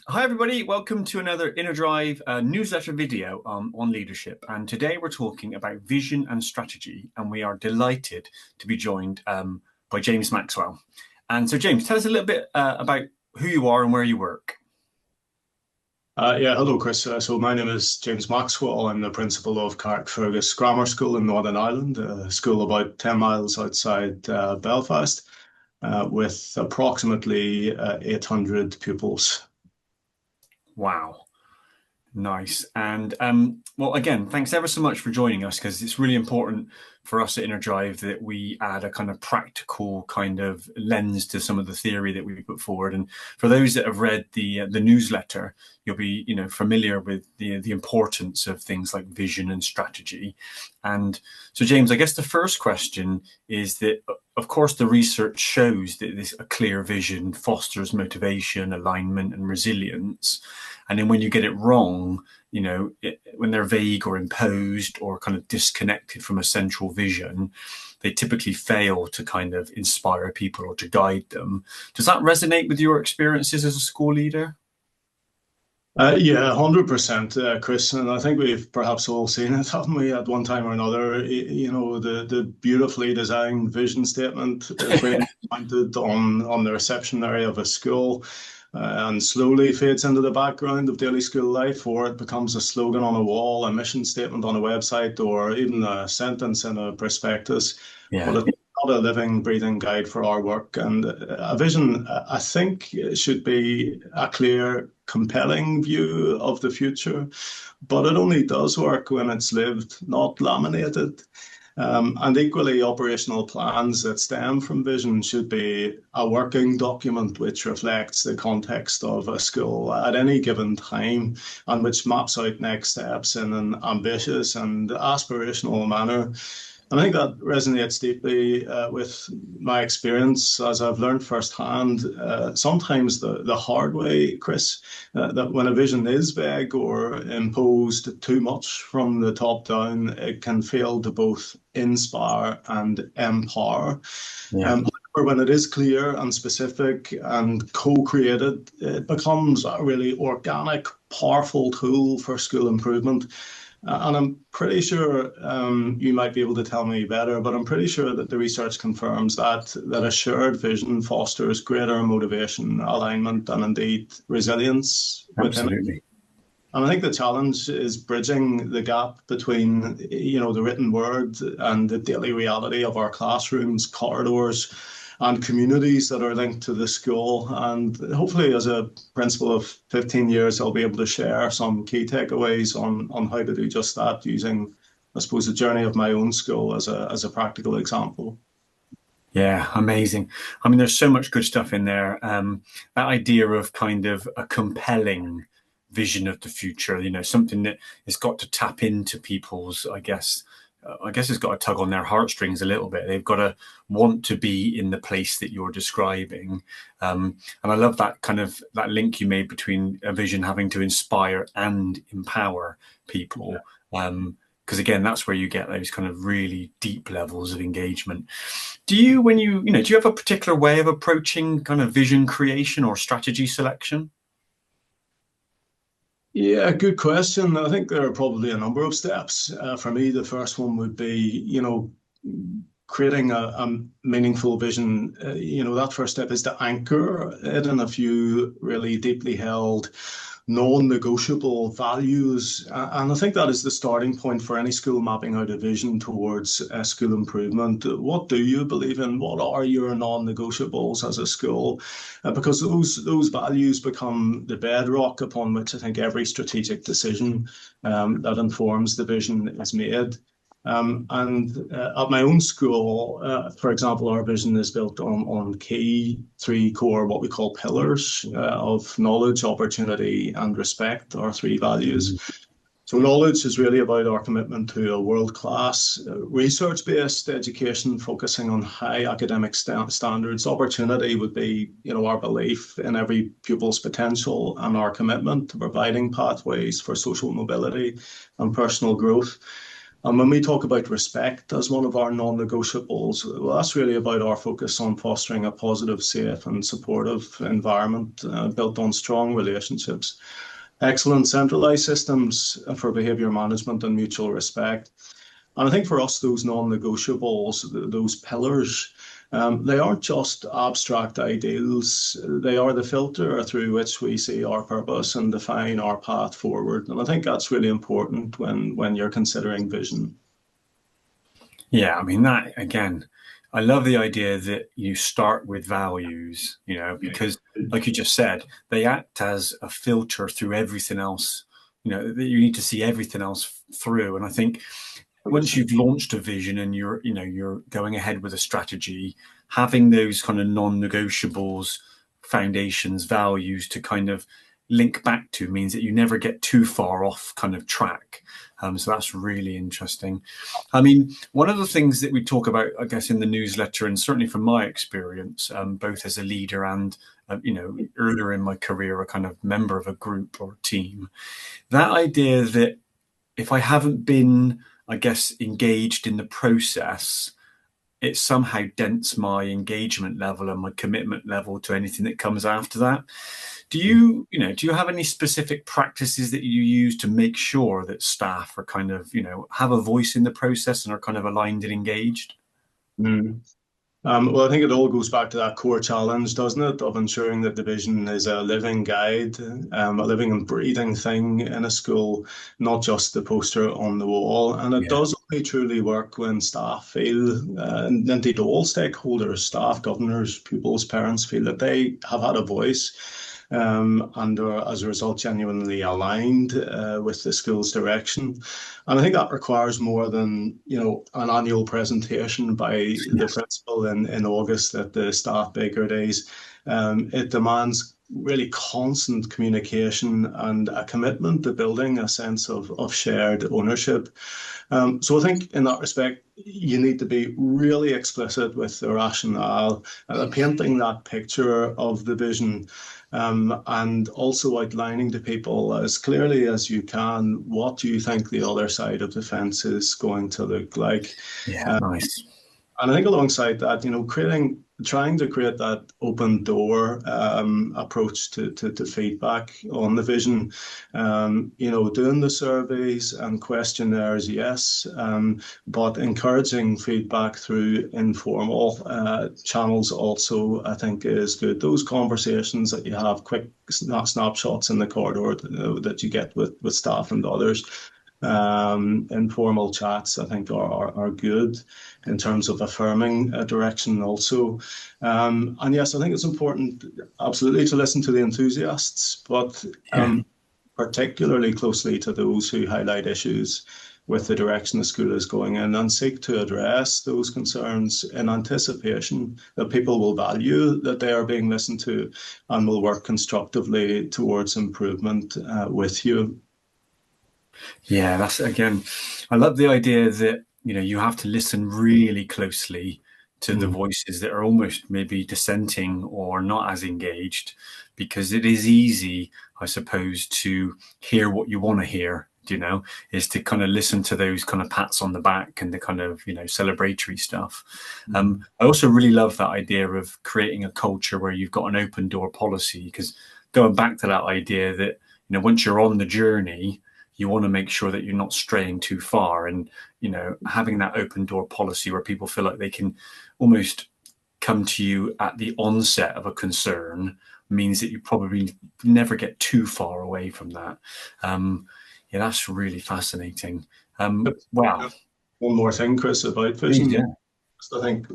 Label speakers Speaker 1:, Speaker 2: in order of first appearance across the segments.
Speaker 1: Hi everybody, welcome to another Inner Drive newsletter video on leadership. And today we're talking about vision and strategy, and we are delighted to be joined by James Maxwell. And so James, tell us a little bit about who you are and where you work.
Speaker 2: Hello, Chris. So my name is James Maxwell. I'm the principal of Carrickfergus Grammar School in Northern Ireland, a school about 10 miles outside Belfast, with approximately 800 pupils.
Speaker 1: Wow. Nice. And well, again, thanks ever so much for joining us, because it's really important for us at Inner Drive that we add a kind of practical kind of lens to some of the theory that we put forward. And for those that have read the newsletter, you'll be familiar with the importance of things like vision and strategy. And so, James, I guess the first question is that, of course, the research shows that a clear vision fosters motivation, alignment, and resilience. And then when you get it wrong, when they're vague or imposed or kind of disconnected from a central vision, they typically fail to kind of inspire people or to guide them. Does that resonate with your experiences as a school leader?
Speaker 2: Yeah, 100%, Chris. And I think we've perhaps all seen it, haven't we, at one time or another? The beautifully designed vision statement mounted on the reception area of a school. And slowly fades into the background of daily school life, or it becomes a slogan on a wall, a mission statement on a website, or even a sentence in a prospectus.
Speaker 1: Yeah.
Speaker 2: But it's not a living, breathing guide for our work. And a vision, I think, should be a clear, compelling view of the future. But it only does work when it's lived, not laminated. And equally, operational plans that stem from vision should be a working document which reflects the context of a school at any given time and which maps out next steps in an ambitious and aspirational manner. And I think that resonates deeply with my experience, as I've learned firsthand, sometimes the hard way, Chris, that when a vision is vague or imposed too much from the top down, it can fail to both inspire and empower.
Speaker 1: Yeah.
Speaker 2: However, when it is clear and specific and co-created, it becomes a really organic, powerful tool for school improvement. And I'm pretty sure you might be able to tell me better, but I'm pretty sure that the research confirms that a shared vision fosters greater motivation, alignment, and indeed resilience within it.
Speaker 1: Absolutely.
Speaker 2: And I think the challenge is bridging the gap between, the written word and the daily reality of our classrooms, corridors, and communities that are linked to the school. And hopefully, as a principal of 15 years, I'll be able to share some key takeaways on how to do just that, using, I suppose, the journey of my own school as a practical example.
Speaker 1: Yeah, amazing. I mean, there's so much good stuff in there. That idea of kind of a compelling vision of the future, something that has got to tap into people's, I guess it's got to tug on their heartstrings a little bit. They've got to want to be in the place that you're describing. And I love that kind of that link you made between a vision having to inspire and empower people. Because again, that's where you get those kind of really deep levels of engagement. Do you, do you have a particular way of approaching kind of vision creation or strategy selection?
Speaker 2: Yeah, good question. I think there are probably a number of steps. For me, the first one would be, creating a meaningful vision. That first step is to anchor it in a few really deeply held, non-negotiable values. And I think that is the starting point for any school mapping out a vision towards school improvement. What do you believe in? What are your non-negotiables as a school? Because those values become the bedrock upon which I think every strategic decision that informs the vision is made. At my own school, for example, our vision is built on three core, what we call pillars of knowledge, opportunity, and respect, our three values. So knowledge is really about our commitment to a world-class, research-based education, focusing on high academic standards. Opportunity would be, our belief in every pupil's potential and our commitment to providing pathways for social mobility and personal growth. And when we talk about respect as one of our non-negotiables, well, that's really about our focus on fostering a positive, safe, and supportive environment built on strong relationships, excellent centralized systems for behavior management and mutual respect. And I think for us, those non-negotiables, those pillars, they aren't just abstract ideals. They are the filter through which we see our purpose and define our path forward. And I think that's really important when you're considering vision.
Speaker 1: Yeah, I mean that again. I love the idea that you start with values, because like you just said, they act as a filter through everything else. That you need to see everything else through. And I think once you've launched a vision and you're going ahead with a strategy, having those kind of non-negotiables, foundations, values to kind of link back to means that you never get too far off kind of track. So that's really interesting. I mean, one of the things that we talk about, I guess, in the newsletter, and certainly from my experience, both as a leader and earlier in my career, a kind of member of a group or a team, that idea that if I haven't been, I guess, engaged in the process, it somehow dents my engagement level and my commitment level to anything that comes after that. Do you have any specific practices that you use to make sure that staff are kind of, have a voice in the process and are kind of aligned and engaged?
Speaker 2: Mm. Well, I think it all goes back to that core challenge, doesn't it, of ensuring that the vision is a living guide, a living and breathing thing in a school, not just the poster on the wall. And it
Speaker 1: Yeah.
Speaker 2: does only truly work when staff feel, and indeed all stakeholders, staff, governors, pupils, parents feel that they have had a voice and are, as a result, genuinely aligned with the school's direction. And I think that requires more than, an annual presentation by the principal in August at the staff Baker Days. It demands really constant communication and a commitment to building a sense of shared ownership. So I think in that respect, you need to be really explicit with the rationale, painting that picture of the vision, and also outlining to people as clearly as you can what you think the other side of the fence is going to look like.
Speaker 1: Yeah, nice.
Speaker 2: And I think alongside that, trying to create that open door approach to feedback on the vision, doing the surveys and questionnaires, yes, but encouraging feedback through informal channels also, I think, is good. Those conversations that you have, quick snapshots in the corridor that you get with staff and others. Informal chats, I think, are good in terms of affirming a direction also. And yes, I think it's important absolutely to listen to the enthusiasts, but
Speaker 1: Yeah.
Speaker 2: particularly closely to those who highlight issues with the direction the school is going in and seek to address those concerns in anticipation that people will value that they are being listened to and will work constructively towards improvement with you.
Speaker 1: Yeah, that's again, I love the idea that, you have to listen really closely to the
Speaker 2: Mm.
Speaker 1: voices that are almost maybe dissenting or not as engaged, because it is easy, I suppose, to hear what you want to hear, is to kind of listen to those kind of pats on the back and the kind of, celebratory stuff. I also really love that idea of creating a culture where you've got an open door policy, because going back to that idea that, once you're on the journey, you want to make sure that you're not straying too far, and having that open door policy where people feel like they can almost come to you at the onset of a concern means that you probably never get too far away from that. Yeah, that's really fascinating. Wow.
Speaker 2: One more thing, Chris, about
Speaker 1: Please,
Speaker 2: vision.
Speaker 1: yeah.
Speaker 2: I think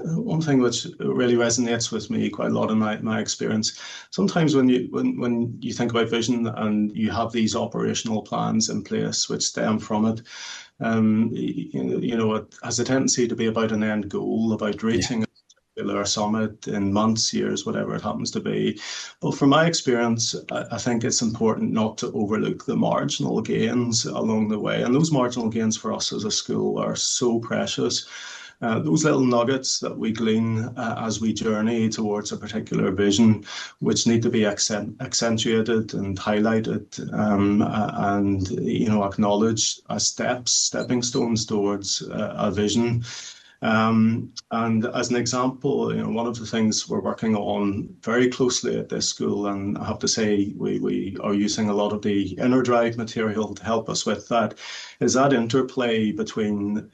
Speaker 2: one thing which really resonates with me quite a lot in my experience, sometimes when you think about vision and you have these operational plans in place which stem from it, it has a tendency to be about an end goal, about
Speaker 1: Yeah.
Speaker 2: reaching a particular summit in months, years, whatever it happens to be. But from my experience, I think it's important not to overlook the marginal gains along the way. And those marginal gains for us as a school are so precious. Those little nuggets that we glean as we journey towards a particular vision, which need to be accentuated and highlighted, and acknowledged as stepping stones towards a vision. And as an example, one of the things we're working on very closely at this school, and I have to say we are using a lot of the inner drive material to help us with that, is that interplay between,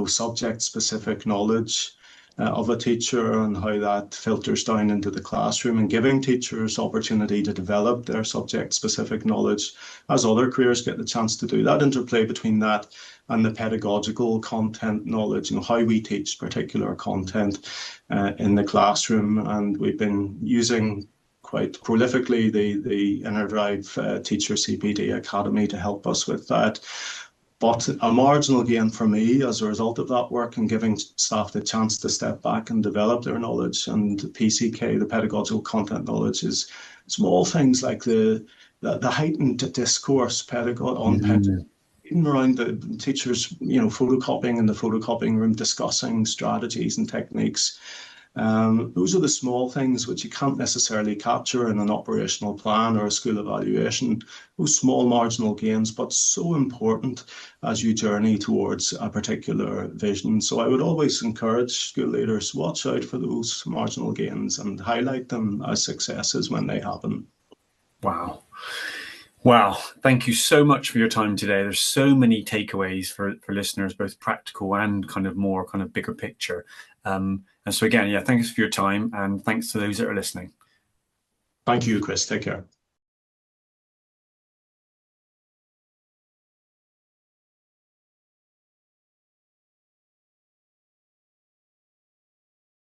Speaker 2: subject-specific knowledge of a teacher and how that filters down into the classroom, and giving teachers opportunity to develop their subject-specific knowledge as other careers get the chance to do that interplay between that and the pedagogical content knowledge, how we teach particular content in the classroom. And we've been using quite prolifically the Inner Drive Teacher CPD Academy to help us with that. But a marginal gain for me as a result of that work and giving staff the chance to step back and develop their knowledge, and PCK, the pedagogical content knowledge, is small things like the heightened discourse on
Speaker 1: Mm.
Speaker 2: even around the teachers, photocopying in the photocopying room, discussing strategies and techniques. Those are the small things which you can't necessarily capture in an operational plan or a school evaluation. Those small marginal gains, but so important as you journey towards a particular vision. So I would always encourage school leaders, watch out for those marginal gains and highlight them as successes when they happen.
Speaker 1: Wow. Wow. Thank you so much for your time today. There's so many takeaways for listeners, both practical and kind of more kind of bigger picture. And so again, yeah, thanks for your time, and thanks to those that are listening.
Speaker 2: Thank you, Chris. Take care.